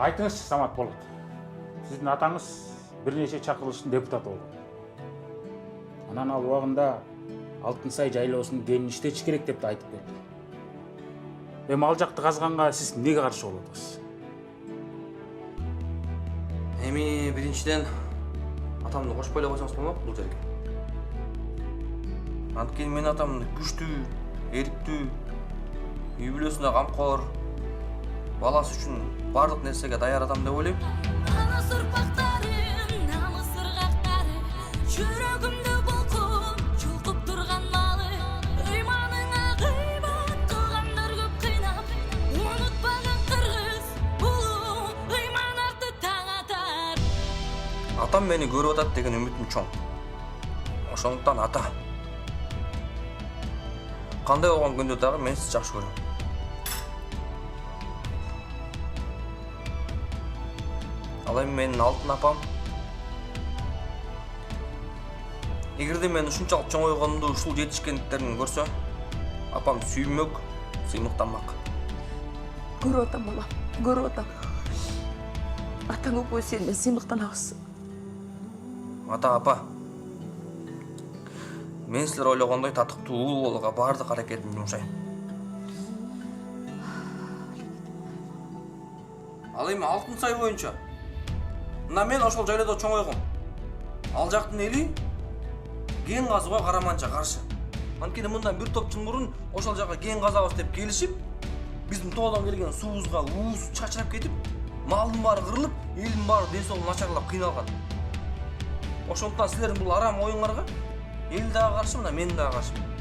Айтыңызшы, Самат Болот. Сіздің атаңыз бірнеше чакырылыштын депутаты болған. Анан ал убагында Алтынсай жайлоосун кенин иштетиш керек деп айтып берди. Эми ал жакты казганга сиз эмнеге каршы болуп атасыз? Эми биринчиден атамды кошпойлой койсоңуз болмок бул жерге. Анткени мен атамды күчтүү, эриктүү, үй бүлөсүнө камкор, баласы үчүн бардык нерсеге даяр адам деп ойлойм. Атам мени көрүп атат деген үмүтүм чоң. Ошондуктан ата. Кандай болгон күндө дагы мен сизди жакшы көрөм. Ал эми менин алтын апам. Эгерде мен ушунчалык чоңойгонумду ушул жетишкендиктерин көрсө, апам сүймөк, сыймыктанмак. Көрүп атам балам, көрүп атам. Атаң упой сенен сыймыктанабыз. Ата апа. Мен силер ойлогондой татыктуу уул болууга бардык аракетимди жумшайм. Ал эми Алтынсай боюнча мына мен ошол жайлоодо чоңойгом. Ал жактын эли кен казууга караманча каршы. Анткени мындан бир топ жыл мурун ошол жакка кен казабыз деп келишип, биздин тоодон келген суубузга уус чачырап кетип, малдын баары кырылып, элдин баары ден соолугу начарлап кыйналган. Ошондуктан силердин бул арам оюңарга эл дагы каршы, мына мен дагы каршымын.